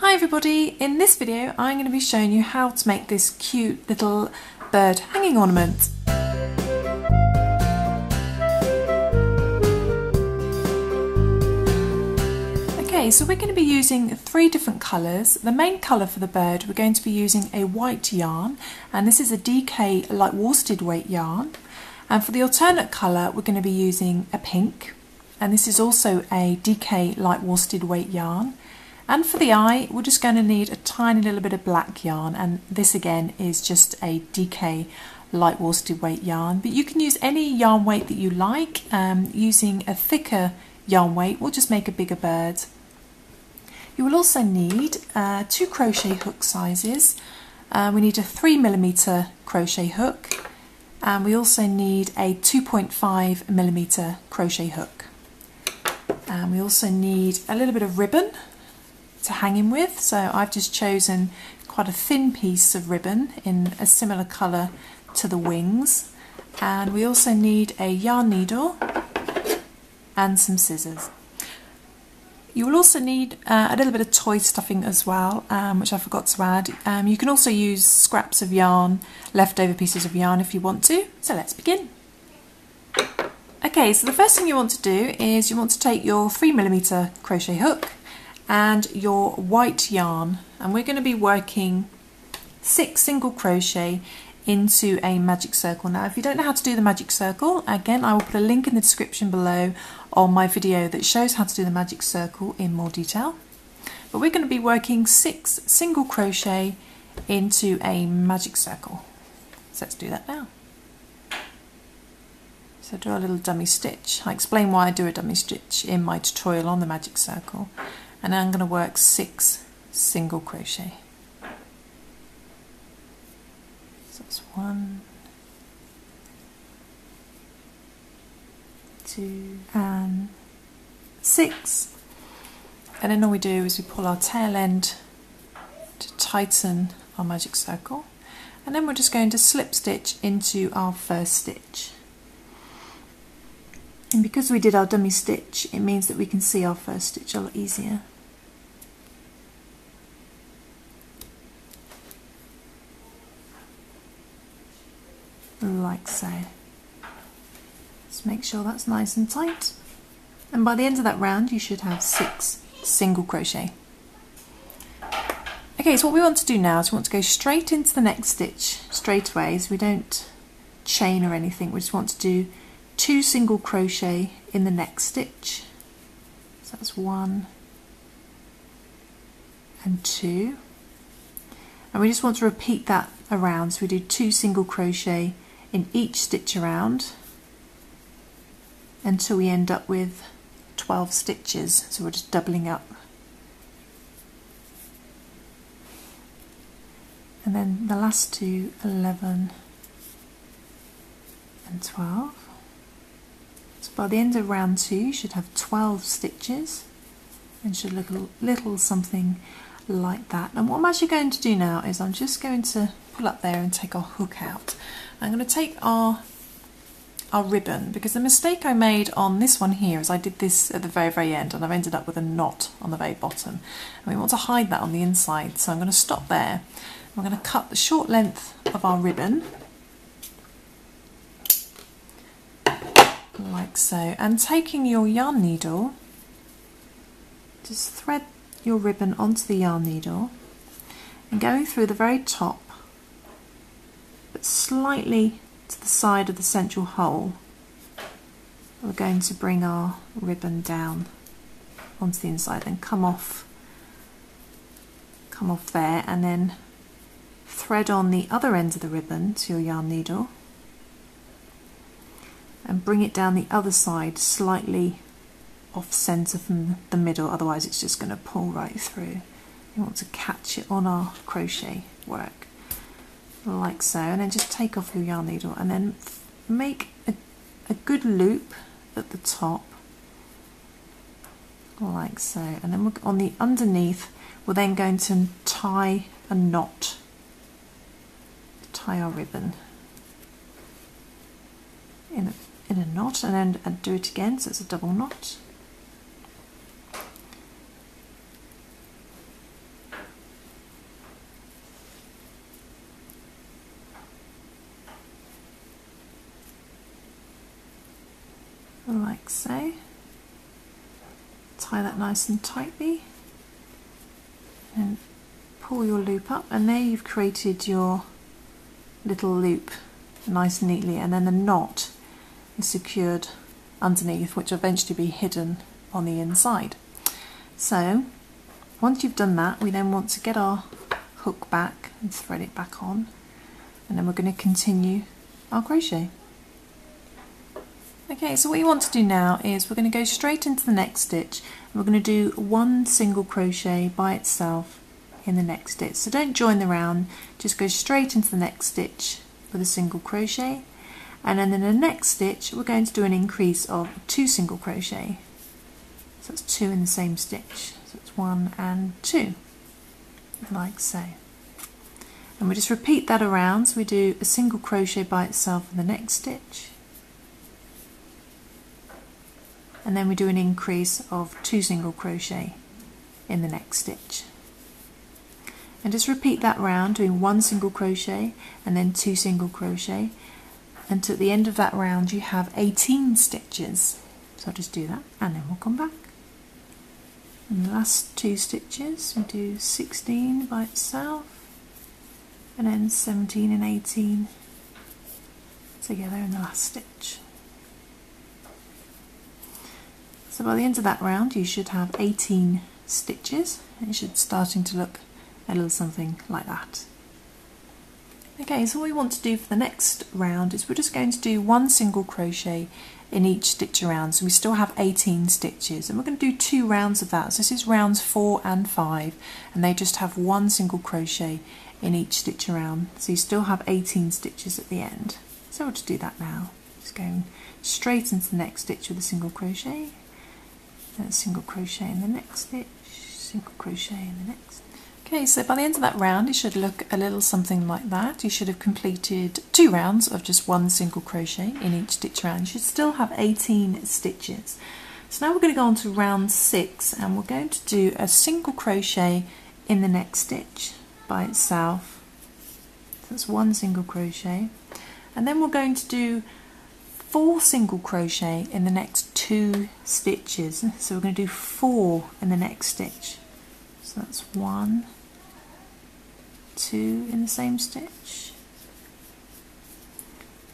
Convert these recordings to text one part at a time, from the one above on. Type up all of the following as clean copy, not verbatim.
Hi everybody, in this video I'm going to be showing you how to make this cute little bird hanging ornament. Okay, so we're going to be using 3 different colours. The main colour for the bird, we're going to be using a white yarn, and this is a DK light worsted weight yarn. And for the alternate colour we're going to be using a pink, and this is also a DK light worsted weight yarn. And for the eye, we're just going to need a tiny little bit of black yarn, and this again is just a DK light worsted weight yarn. But you can use any yarn weight that you like. Using a thicker yarn weight will just make a bigger bird. You will also need 2 crochet hook sizes. We need a 3mm crochet hook, and we also need a 2.5mm crochet hook. And we also need a little bit of ribbon to hang him with, so I've just chosen quite a thin piece of ribbon in a similar colour to the wings. And we also need a yarn needle and some scissors. You will also need a little bit of toy stuffing as well, which I forgot to add. You can also use scraps of yarn, leftover pieces of yarn if you want to. So let's begin. Okay, so the first thing you want to do is you want to take your 3mm crochet hook and your white yarn, and we're going to be working 6 single crochet into a magic circle. Now if you don't know how to do the magic circle, again I will put a link in the description below on my video that shows how to do the magic circle in more detail. But we're going to be working 6 single crochet into a magic circle. So let's do that now. So do a little dummy stitch. I explain why I do a dummy stitch in my tutorial on the magic circle. And I'm going to work 6 single crochet. So it's 1, 2 and 6. And then all we do is we pull our tail end to tighten our magic circle, and then we're just going to slip stitch into our first stitch. And because we did our dummy stitch, it means that we can see our first stitch a lot easier. Like so. Just make sure that's nice and tight. And by the end of that round you should have 6 single crochet. Okay, so what we want to do now is we want to go straight into the next stitch straight away, so we don't chain or anything. We just want to do 2 single crochet in the next stitch. So that's 1 and 2, and we just want to repeat that around, so we do 2 single crochet in each stitch around until we end up with 12 stitches, so we're just doubling up. And then the last 2, 11 and 12. So by the end of round 2 you should have 12 stitches and should look a little something like that. And what I'm actually going to do now is I'm just going to pull up there and take our hook out. I'm going to take our ribbon, because the mistake I made on this one here is I did this at the very end and I've ended up with a knot on the very bottom, and we want to hide that on the inside. So I'm going to stop there. We're going to cut the short length of our ribbon like so, and taking your yarn needle, just thread your ribbon onto the yarn needle and going through the very top but slightly to the side of the central hole. We're going to bring our ribbon down onto the inside, then come off there, and then thread on the other end of the ribbon to your yarn needle and bring it down the other side slightly off centre from the middle, otherwise it's just going to pull right through. You want to catch it on our crochet work like so, and then just take off your yarn needle and then make a good loop at the top like so, and then on the underneath we're then going to tie a knot, tie our ribbon in a knot, and then do it again, so it's a double knot. like so. Tie that nice and tightly and pull your loop up, and there you've created your little loop nice and neatly, and then the knot is secured underneath, which will eventually be hidden on the inside. So once you've done that, we then want to get our hook back and thread it back on, and then we're going to continue our crochet. Okay, so what you want to do now is we're going to go straight into the next stitch, and we're going to do one single crochet by itself in the next stitch. So don't join the round, just go straight into the next stitch with a single crochet, and then in the next stitch we're going to do an increase of 2 single crochet. So it's 2 in the same stitch, so it's 1 and 2, like so. And we just repeat that around, so we do a single crochet by itself in the next stitch, and then we do an increase of 2 single crochet in the next stitch. And just repeat that round, doing 1 single crochet and then 2 single crochet, and at the end of that round you have 18 stitches. So I'll just do that and then we'll come back. In the last 2 stitches we do 16 by itself, and then 17 and 18 together in the last stitch. So by the end of that round you should have 18 stitches, and it should starting to look a little something like that. Okay, so what we want to do for the next round is we're just going to do 1 single crochet in each stitch around, so we still have 18 stitches, and we're going to do 2 rounds of that. So this is rounds 4 and 5, and they just have 1 single crochet in each stitch around, so you still have 18 stitches at the end. So we'll just do that now. Just going straight into the next stitch with a single crochet, and a single crochet in the next stitch, single crochet in the next. Okay, so by the end of that round it should look a little something like that. You should have completed 2 rounds of just 1 single crochet in each stitch around. You should still have 18 stitches. So now we're going to go on to round 6, and we're going to do a single crochet in the next stitch by itself. So that's 1 single crochet, and then we're going to do 4 single crochet in the next 2 stitches. So we're going to do 4 in the next stitch. So that's 1, 2 in the same stitch,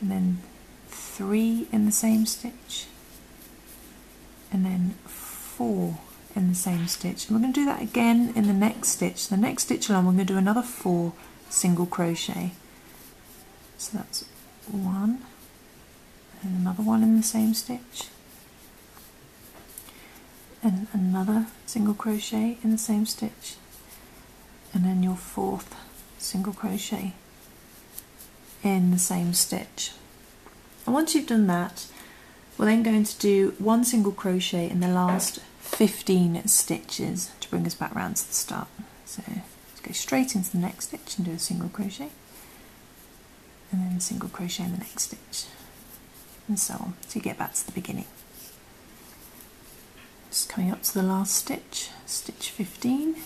and then 3 in the same stitch, and then 4 in the same stitch. And we're going to do that again in the next stitch. The next stitch along we're going to do another 4 single crochet. So that's 1, and another 1 in the same stitch, and another single crochet in the same stitch, and then your 4th single crochet in the same stitch. And once you've done that, we're then going to do 1 single crochet in the last 15 stitches to bring us back round to the start. So let's go straight into the next stitch and do a single crochet, and then a single crochet in the next stitch, and so on, so you get back to the beginning. Just coming up to the last stitch, stitch 15,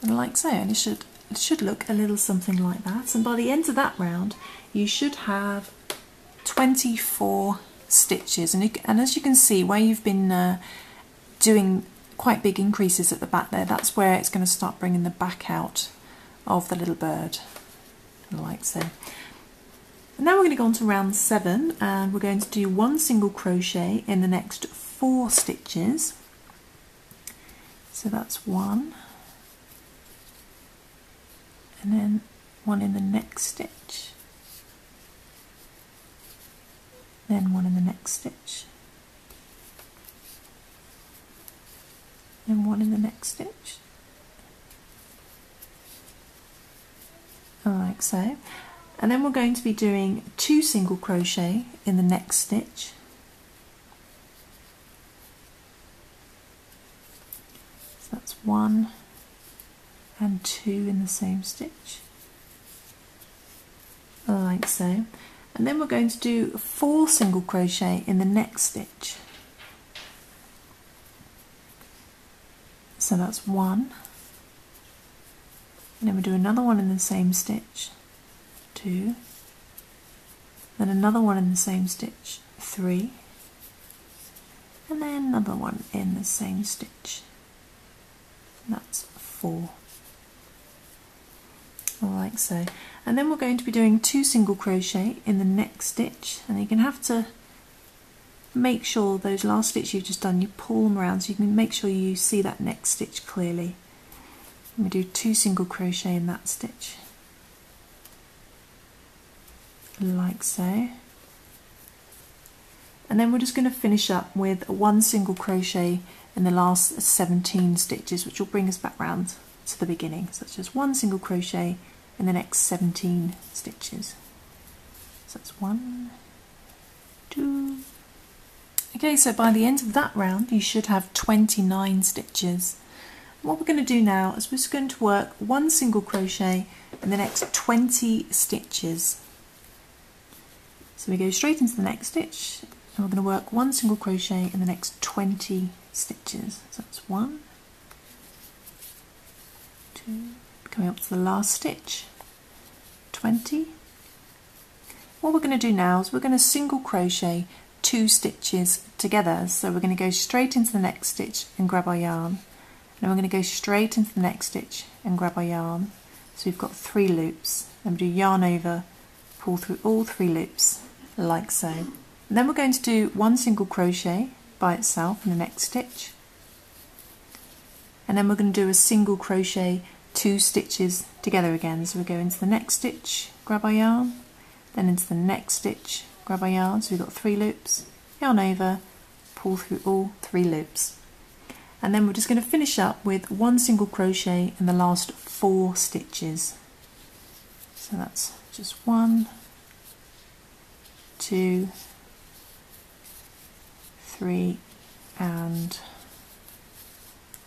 and like so, and it should look a little something like that. And by the end of that round you should have 24 stitches, and as you can see where you've been doing quite big increases at the back there, that's where it's going to start bringing the back out of the little bird, like so. And now we're going to go on to round 7, and we're going to do 1 single crochet in the next 4 stitches. So that's 1, and then 1 in the next stitch, then 1 in the next stitch, then 1 in the next stitch, like so. And then we're going to be doing 2 single crochet in the next stitch. So that's 1 and 2 in the same stitch, like so. And then we're going to do 4 single crochet in the next stitch. So that's 1, and then we do another 1 in the same stitch, 2, then another 1 in the same stitch, 3, and then another one in the same stitch. That's 4, like so. And then we're going to be doing 2 single crochet in the next stitch, and you're going to have to make sure those last stitches you've just done, you pull them around so you can make sure you see that next stitch clearly. And we do 2 single crochet in that stitch, like so. And then we're just going to finish up with 1 single crochet in the last 17 stitches, which will bring us back round to the beginning. So it's just 1 single crochet in the next 17 stitches. So that's 1, 2. Okay, so by the end of that round you should have 29 stitches. And what we're going to do now is we're just going to work 1 single crochet in the next 20 stitches. So we go straight into the next stitch, and we're going to work 1 single crochet in the next 20 stitches. So that's 1, 2, coming up to the last stitch, 20. What we're going to do now is we're going to single crochet 2 stitches together. So we're going to go straight into the next stitch and grab our yarn, and then we're going to go straight into the next stitch and grab our yarn. So we've got 3 loops, then we do yarn over, pull through all 3 loops, like so. And then we're going to do 1 single crochet by itself in the next stitch, and then we're going to do a single crochet 2 stitches together again. So we go into the next stitch, grab our yarn, then into the next stitch, grab our yarn. So we've got 3 loops, yarn over, pull through all 3 loops, and then we're just going to finish up with 1 single crochet in the last 4 stitches. So that's just 1, 2, 3 and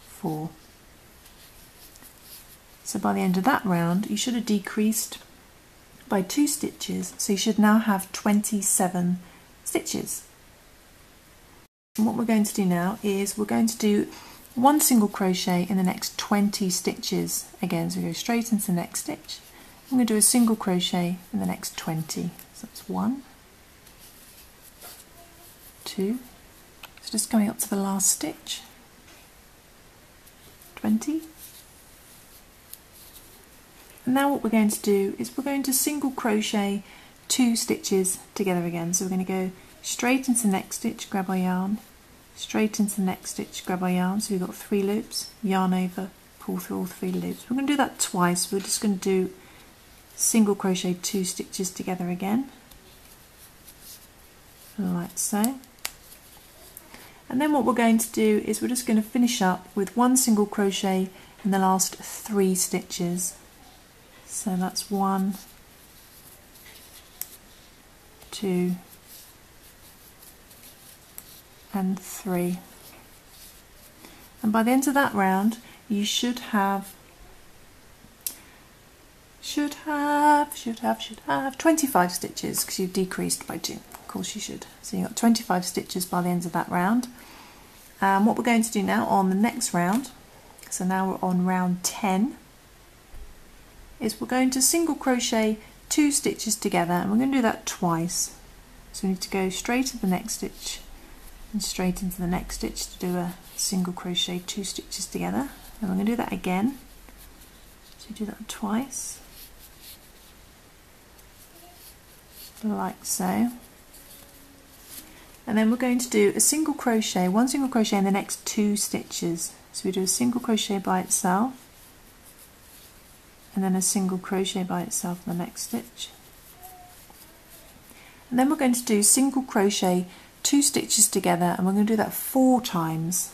4. So by the end of that round you should have decreased by 2 stitches, so you should now have 27 stitches. And what we're going to do now is we're going to do 1 single crochet in the next 20 stitches again. So we go straight into the next stitch, I'm going to do a single crochet in the next 20. So that's 1, 2, so just going up to the last stitch, 20. And now what we're going to do is we're going to single crochet 2 stitches together again. So we're going to go straight into the next stitch, grab our yarn, straight into the next stitch, grab our yarn. So we've got 3 loops, yarn over, pull through all 3 loops. We're going to do that twice. We're just going to do single crochet 2 stitches together again, like so. And then what we're going to do is we're just going to finish up with 1 single crochet in the last 3 stitches. So that's 1, 2 and 3. And by the end of that round you should have 25 stitches, because you've decreased by 2. Of course you should. So you've got 25 stitches by the end of that round. What we're going to do now on the next round, so now we're on round 10, is we're going to single crochet 2 stitches together, and we're going to do that twice. So we need to go straight to the next stitch and straight into the next stitch to do a single crochet 2 stitches together, and we're going to do that again. So you do that twice, like so. And then we're going to do a single crochet, 1 single crochet in the next 2 stitches. So we do a single crochet by itself, and then a single crochet by itself in the next stitch. And then we're going to do single crochet 2 stitches together, and we're going to do that 4 times.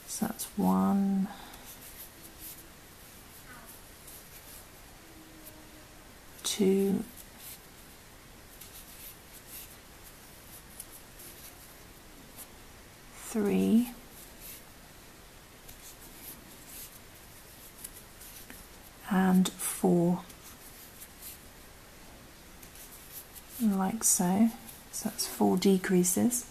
So that's 1, 2, 3, and 4, like so. So that's 4 decreases.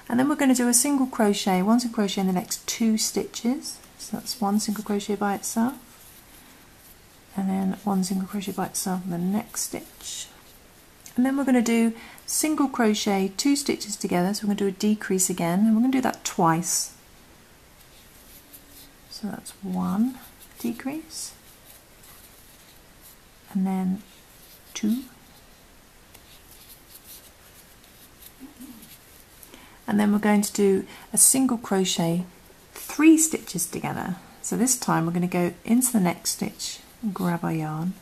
And then we're going to do a single crochet, 1 single crochet in the next 2 stitches. So that's 1 single crochet by itself, and then 1 single crochet by itself in the next stitch. And then we're going to do single crochet 2 stitches together, so we're going to do a decrease again, and we're going to do that twice. So that's 1 decrease, and then 2, and then we're going to do a single crochet 3 stitches together. So this time we're going to go into the next stitch and grab our yarn,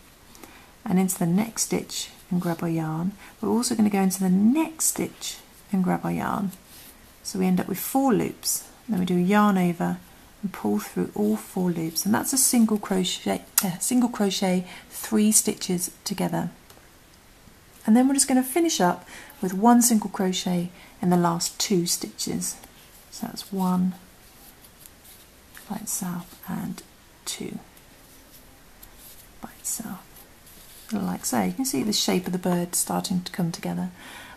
and into the next stitch and grab our yarn. We're also going to go into the next stitch and grab our yarn. So we end up with 4 loops. Then we do a yarn over and pull through all 4 loops, and that's a single crochet 3 stitches together. And then we're just going to finish up with 1 single crochet in the last 2 stitches. So that's 1 by itself and 2 by itself, like so. You can see the shape of the bird starting to come together,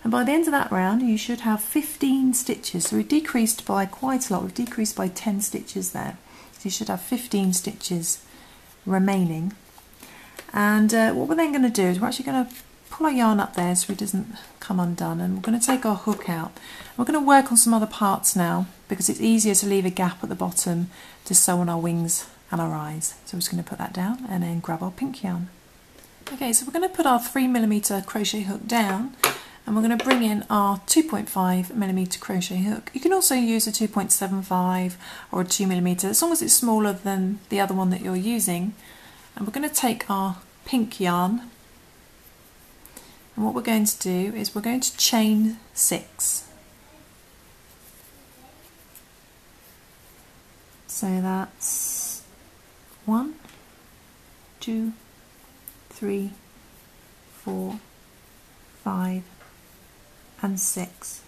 and by the end of that round you should have 15 stitches. So we've decreased by quite a lot, we've decreased by 10 stitches there, so you should have 15 stitches remaining. And what we're then going to do is we're actually going to pull our yarn up there so it doesn't come undone, and we're going to take our hook out. We're going to work on some other parts now because it's easier to leave a gap at the bottom to sew on our wings and our eyes. So we're just going to put that down and then grab our pink yarn. Okay, so we're going to put our 3mm crochet hook down, and we're going to bring in our 2.5mm crochet hook. You can also use a 2.75 or a 2mm, as long as it's smaller than the other one that you're using. And we're going to take our pink yarn, and what we're going to do is we're going to chain 6. So that's 1, 2, 3, 4, 5 and 6,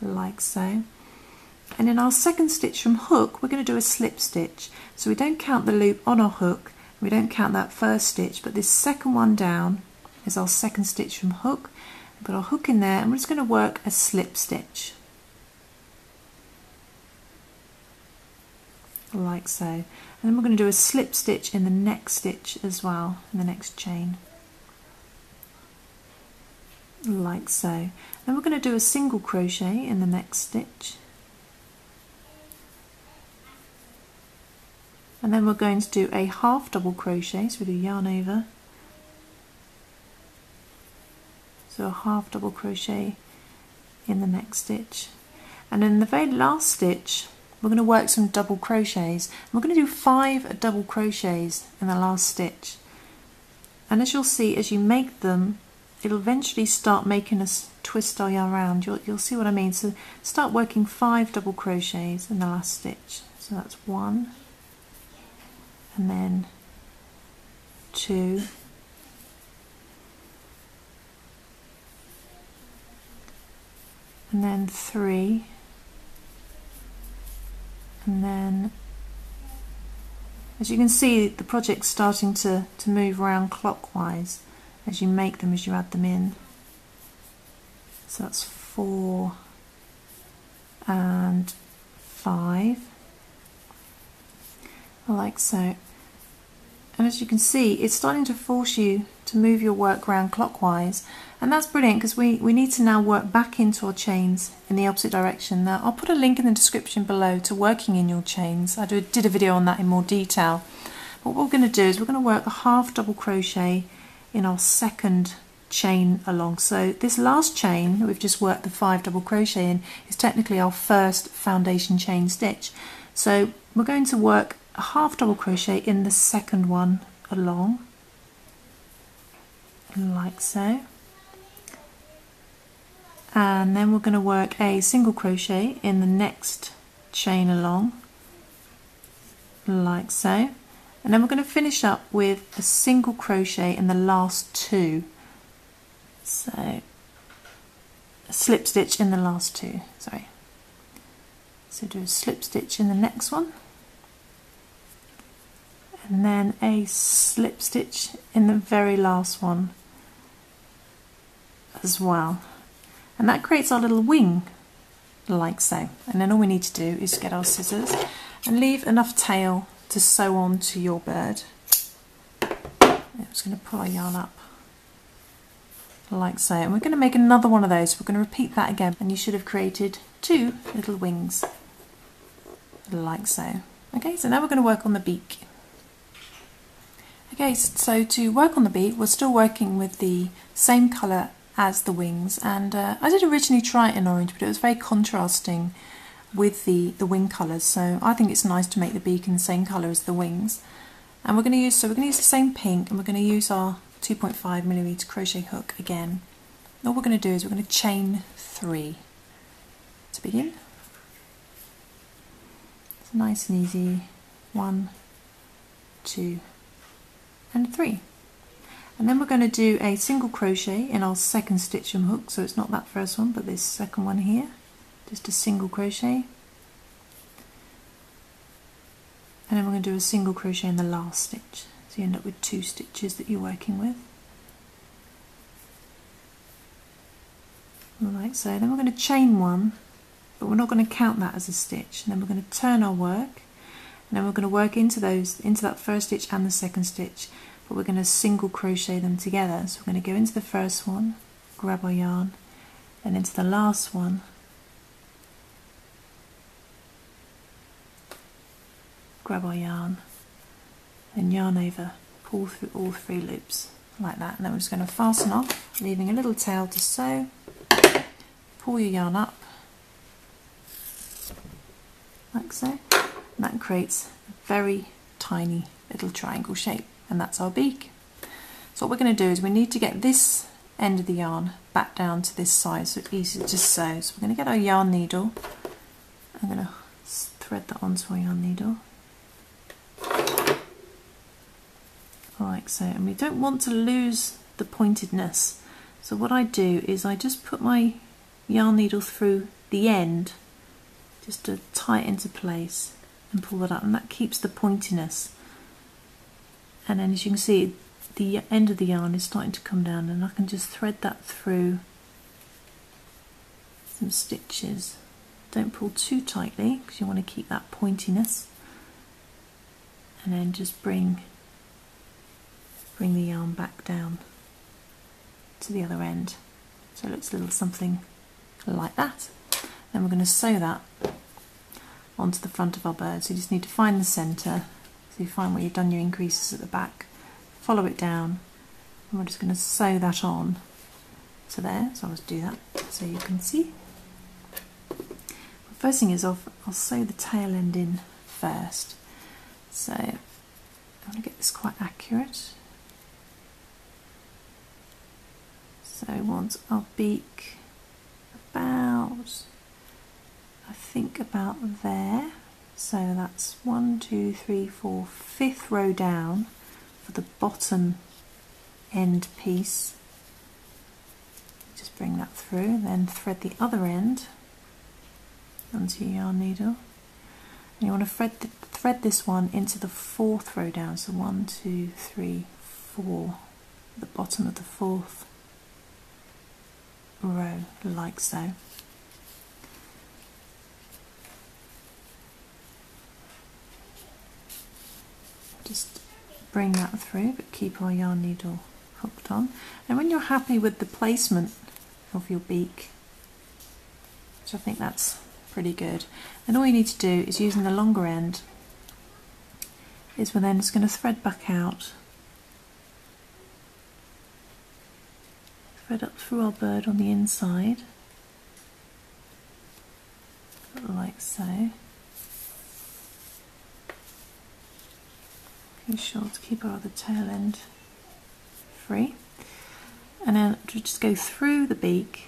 like so. And in our second stitch from hook we're going to do a slip stitch, so we don't count the loop on our hook, we don't count that first stitch, but this second one down is our second stitch from hook. Put our hook in there and we're just going to work a slip stitch, like so. And then we're going to do a slip stitch in the next stitch as well, in the next chain, like so. Then we're going to do a single crochet in the next stitch, and then we're going to do a half double crochet, so we do yarn over, so a half double crochet in the next stitch, and in the very last stitch we're going to work some double crochets. We're going to do 5 double crochets in the last stitch, and as you'll see, as you make them, it'll eventually start making us twist our yarn around. You'll see what I mean. So start working 5 double crochets in the last stitch. So that's 1, and then 2, and then 3, and then, as you can see, the project's starting to move around clockwise as you make them, as you add them in. So that's 4 and 5, like so. And as you can see, it's starting to force you to move your work around clockwise, and that's brilliant because we need to now work back into our chains in the opposite direction. Now I'll put a link in the description below to working in your chains. I did a video on that in more detail. But what we're going to do is we're going to work a half double crochet in our second chain along. So this last chain that we've just worked the 5 double crochet in is technically our first foundation chain stitch. So we're going to work a half double crochet in the second one along, like so, and then we're going to work a single crochet in the next chain along, like so, and then we're going to finish up with a single crochet in the last 2, so a slip stitch in the last 2, sorry, so do a slip stitch in the next one, and then a slip stitch in the very last one as well, and that creates our little wing, like so. And then all we need to do is get our scissors and leave enough tail to sew on to your bird. I'm just going to pull our yarn up like so. And we're going to make another one of those. We're going to repeat that again, and you should have created 2 little wings like so. Okay, so now we're going to work on the beak. Okay, so to work on the beak, we're still working with the same colour as the wings, and I did originally try it in orange, but it was very contrasting with the wing colours, so I think it's nice to make the beak in the same colour as the wings. And we're going to use the same pink, and we're going to use our 2.5mm crochet hook again. And all we're going to do is we're going to chain 3 to begin. It's nice and easy. 1, 2 and 3. And then we're going to do a single crochet in our second stitch and hook, so it's not that first one but this second one here, just a single crochet, and then we're going to do a single crochet in the last stitch, so you end up with 2 stitches that you're working with, like so. Then we're going to chain 1, but we're not going to count that as a stitch, and then we're going to turn our work, and then we're going to work into that first stitch and the second stitch, but we're going to single crochet them together. So we're going to go into the first one, grab our yarn, and into the last one, grab our yarn, and yarn over, pull through all 3 loops like that, and then we're just going to fasten off, leaving a little tail to sew. Pull your yarn up like so, and that creates a very tiny little triangle shape, and that's our beak. So what we're going to do is we need to get this end of the yarn back down to this side so it's easy to sew. So we're going to get our yarn needle. I'm going to thread that onto our yarn needle like so, and we don't want to lose the pointedness, so what I do is I just put my yarn needle through the end just to tie it into place and pull that up, and that keeps the pointiness. And then as you can see, the end of the yarn is starting to come down, and I can just thread that through some stitches. Don't pull too tightly because you want to keep that pointiness, and then just bring the yarn back down to the other end, so it looks a little something like that. Then we're going to sew that onto the front of our bird. So you just need to find the centre, so you find where you've done your increases at the back, follow it down, and we're just going to sew that on to there. So I'll just do that so you can see. The first thing is I'll sew the tail end in first, so I'm going to get this quite accurate. So we want our beak about, I think about there, so that's 1, 2, 3, 4, 5th row down for the bottom end piece. Just bring that through, then thread the other end onto your yarn needle, and you want to thread this one into the 4th row down, so 1, 2, 3, 4, the bottom of the 4th row like so. Just bring that through, but keep our yarn needle hooked on. And when you're happy with the placement of your beak, which I think that's pretty good, then all you need to do is, using the longer end, is we're then just going to thread back out, thread up through our bird on the inside like so. Be sure to keep our other tail end free, and then just go through the beak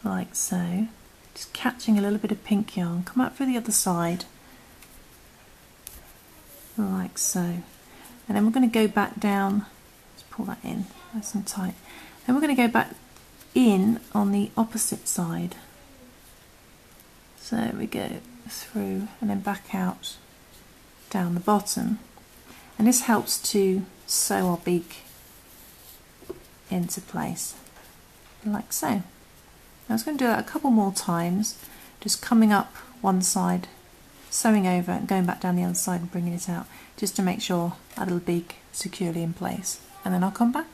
like so, just catching a little bit of pink yarn, come out through the other side like so, and then we're going to go back down, let's pull that in nice and tight, then we're going to go back in on the opposite side, so we go through and then back out down the bottom, and this helps to sew our beak into place like so. Now I was going to do that a couple more times, just coming up one side, sewing over and going back down the other side and bringing it out, just to make sure our little beak is securely in place, and then I'll come back.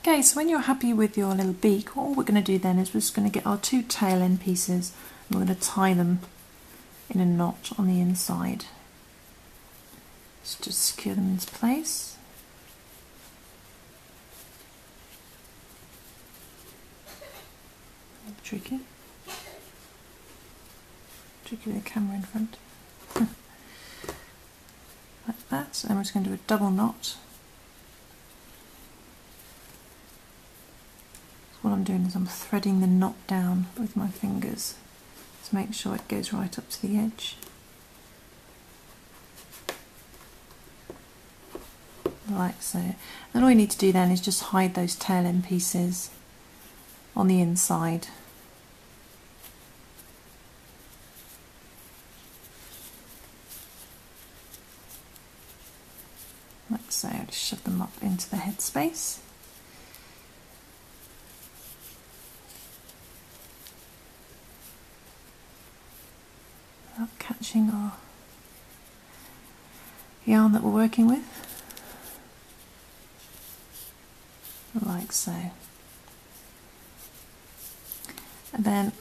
Okay, so when you're happy with your little beak, all we're going to do then is we're just going to get our two tail end pieces and we're going to tie them in a knot on the inside. Just secure them into place. Tricky with the camera in front. Like that, and we're just going to do a double knot. So what I'm doing is I'm threading the knot down with my fingers to make sure it goes right up to the edge. Like so. And all you need to do then is just hide those tail end pieces on the inside. Like so, just shove them up into the headspace. Without catching our yarn that we're working with. Like so. And then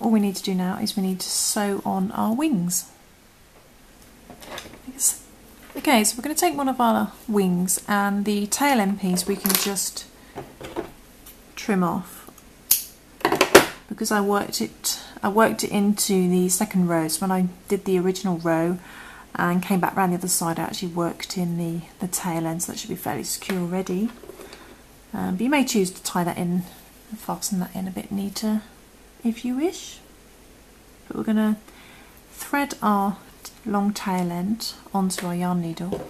all we need to do now is we need to sew on our wings. Okay, so we're going to take one of our wings and the tail end piece we can just trim off because I worked it into the second row. So when I did the original row and came back round the other side, I actually worked in the tail end, so that should be fairly secure already. But you may choose to tie that in and fasten that in a bit neater if you wish. But we're going to thread our long tail end onto our yarn needle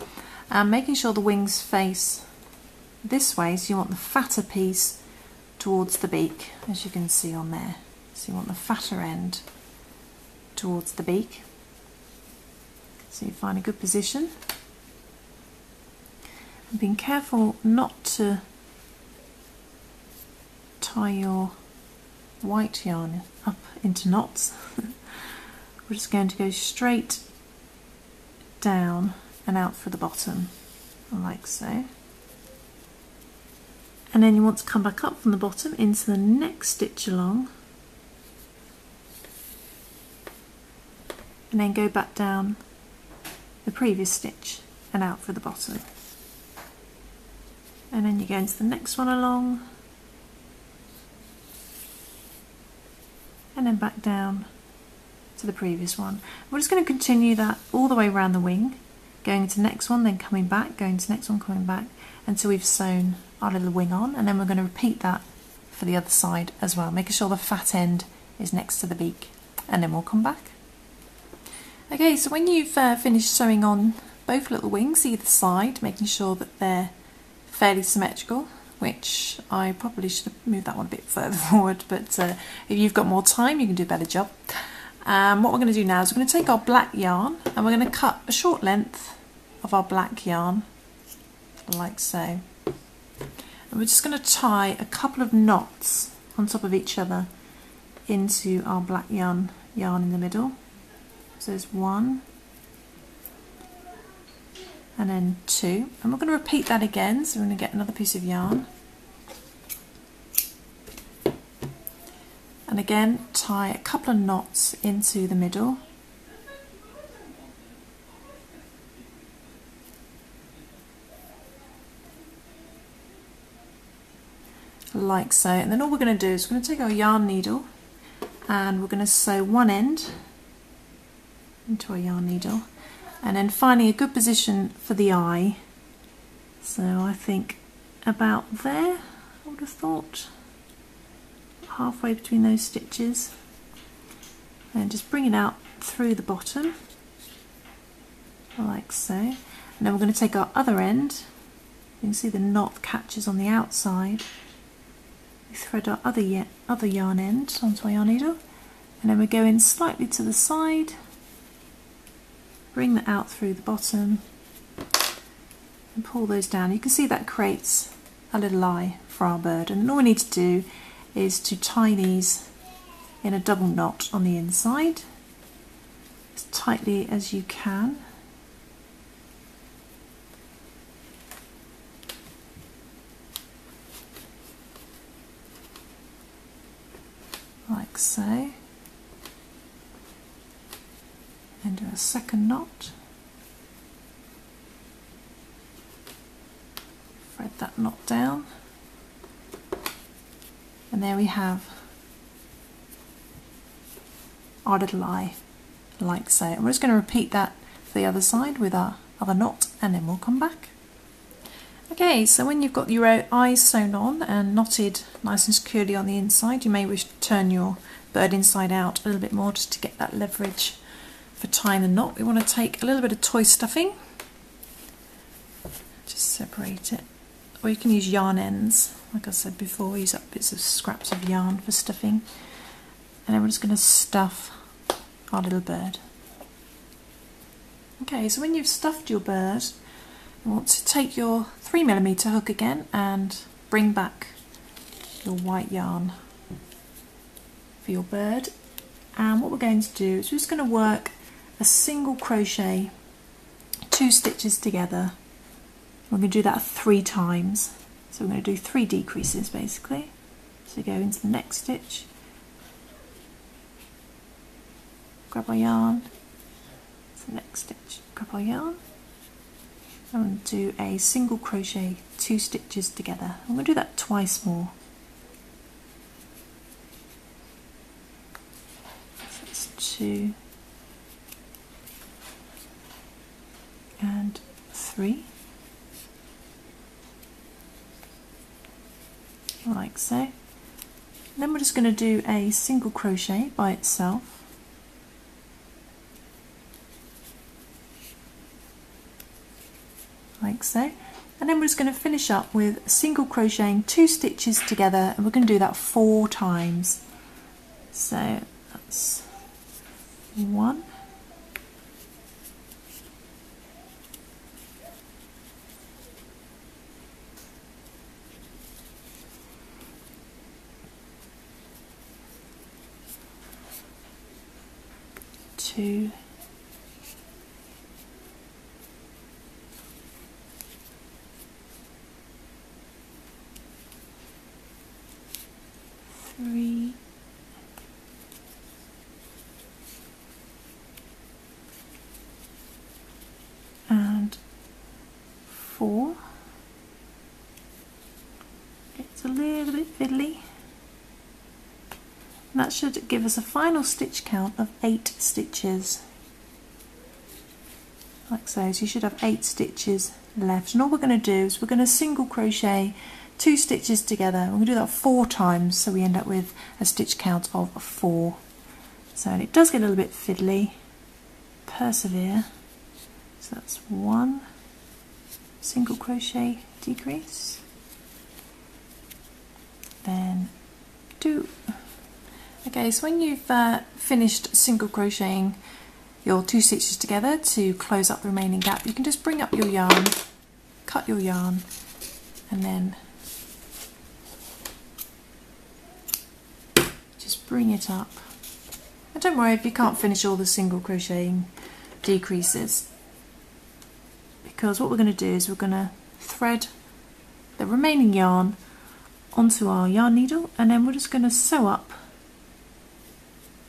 and making sure the wings face this way, so you want the fatter piece towards the beak, as you can see on there. So you want the fatter end towards the beak. So you find a good position. And being careful not to tie your white yarn up into knots. We're just going to go straight down and out for the bottom, like so. And then you want to come back up from the bottom into the next stitch along, and then go back down the previous stitch and out for the bottom. And then you go into the next one along, and then back down to the previous one. We're just going to continue that all the way around the wing, going to the next one, then coming back, going to the next one, coming back, until we've sewn our little wing on, and then we're going to repeat that for the other side as well, making sure the fat end is next to the beak, and then we'll come back. Okay, so when you've finished sewing on both little wings either side, making sure that they're fairly symmetrical, which I probably should have moved that one a bit further forward, but if you've got more time you can do a better job. What we're going to do now is we're going to take our black yarn and we're going to cut a short length of our black yarn, like so. And we're just going to tie a couple of knots on top of each other into our black yarn in the middle. So there's one, and then two, and we're going to repeat that again. So we're going to get another piece of yarn, and again tie a couple of knots into the middle, like so. And then all we're going to do is we're going to take our yarn needle and we're going to sew one end into our yarn needle, and then finding a good position for the eye. So I think about there, I would have thought, halfway between those stitches, and just bring it out through the bottom, like so. And then we're going to take our other end. You can see the knot catches on the outside. We thread our other yarn end onto our yarn needle, and then we go in slightly to the side, bring that out through the bottom and pull those down. You can see that creates a little eye for our bird, and all we need to do is to tie these in a double knot on the inside as tightly as you can. like so, and do a second knot, thread that knot down, and there we have our little eye, like so. And we're just going to repeat that for the other side with our other knot, and then we'll come back. Okay, so when you've got your eyes sewn on and knotted nice and securely on the inside, you may wish to turn your bird inside out a little bit more just to get that leverage for tying the knot. We want to take a little bit of toy stuffing, just separate it, or you can use yarn ends. Like I said before, use up bits of scraps of yarn for stuffing, and then we're just going to stuff our little bird. Okay, so when you've stuffed your bird, you want to take your 3mm hook again and bring back your white yarn for your bird. And what we're going to do is we're just going to work a single crochet 2 stitches together. We're going to do that 3 times. So we're going to do 3 decreases basically. So go into the next stitch, grab our yarn, to the next stitch, grab our yarn, and do a single crochet 2 stitches together. I'm going to do that twice more. So that's 2 and 3, like so. And then we're just going to do a single crochet by itself, like so, and then we're just going to finish up with single crocheting 2 stitches together, and we're going to do that 4 times. So that's 1, 2, 3, and 4. It's a little bit fiddly. And that should give us a final stitch count of 8 stitches. Like so, so you should have 8 stitches left. And all we're going to do is we're going to single crochet 2 stitches together. We're going to do that 4 times, so we end up with a stitch count of 4. So and it does get a little bit fiddly. Persevere. So that's 1 single crochet decrease, then 2. Okay, so when you've finished single crocheting your 2 stitches together to close up the remaining gap, you can just bring up your yarn, cut your yarn, and then just bring it up. And don't worry if you can't finish all the single crocheting decreases, because what we're going to do is we're going to thread the remaining yarn onto our yarn needle, and then we're just going to sew up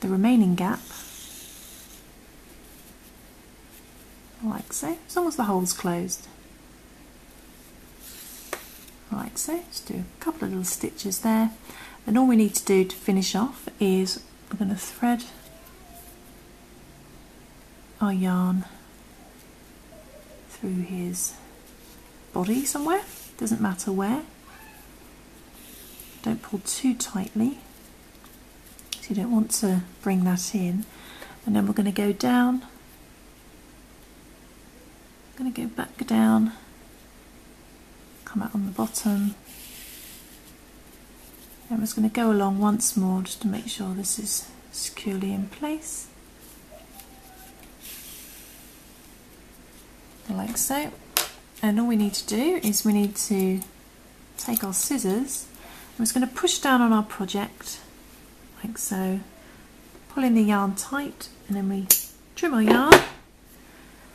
the remaining gap like so, as long as the hole's closed, like so. Just do a couple of little stitches there, and all we need to do to finish off is we're going to thread our yarn through his body somewhere, doesn't matter where. Don't pull too tightly, so you don't want to bring that in. And then we're going to go down, going to go back down, come out on the bottom, and we're just going to go along once more just to make sure this is securely in place, like so. And all we need to do is we need to take our scissors, I'm just going to push down on our project like so, pulling the yarn tight, and then we trim our yarn,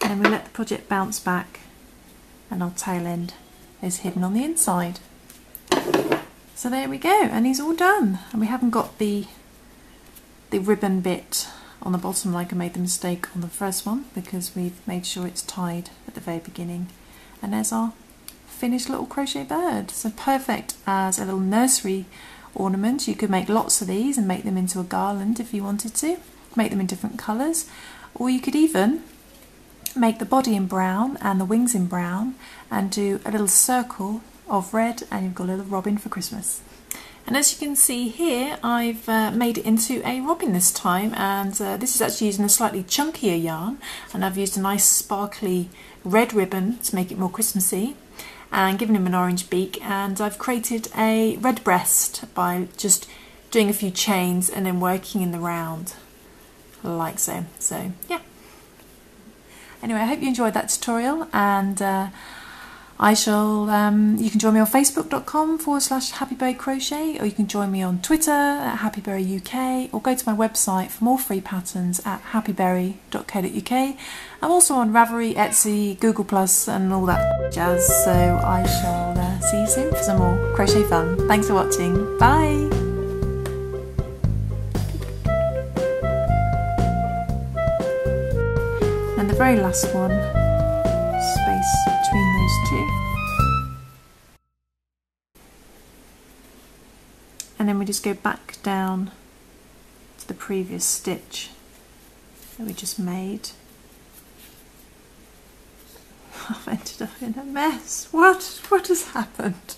and then we let the project bounce back, and our tail end is hidden on the inside. So there we go, and he's all done, and we haven't got the the ribbon bit on the bottom like I made the mistake on the first one, because we've made sure it's tied at the very beginning. And there's our finished little crochet bird. So perfect as a little nursery ornament. You could make lots of these and make them into a garland if you wanted to. Make them in different colours. Or you could even make the body in brown and the wings in brown and do a little circle of red, and you've got a little robin for Christmas. And as you can see here, I've made it into a robin this time, and this is actually using a slightly chunkier yarn, and I've used a nice sparkly red ribbon to make it more Christmassy and given him an orange beak, and I've created a red breast by just doing a few chains and then working in the round like so. So yeah. Anyway, I hope you enjoyed that tutorial, and you can join me on facebook.com/HappyBerry Crochet, or you can join me on Twitter at HappyBerry UK, or go to my website for more free patterns at happyberry.co.uk. I'm also on Ravelry, Etsy, Google Plus and all that jazz, so I shall see you soon for some more crochet fun. Thanks for watching. Bye! And the very last one, space between those two. And then we just go back down to the previous stitch that we just made. I've ended up in a mess. What has happened?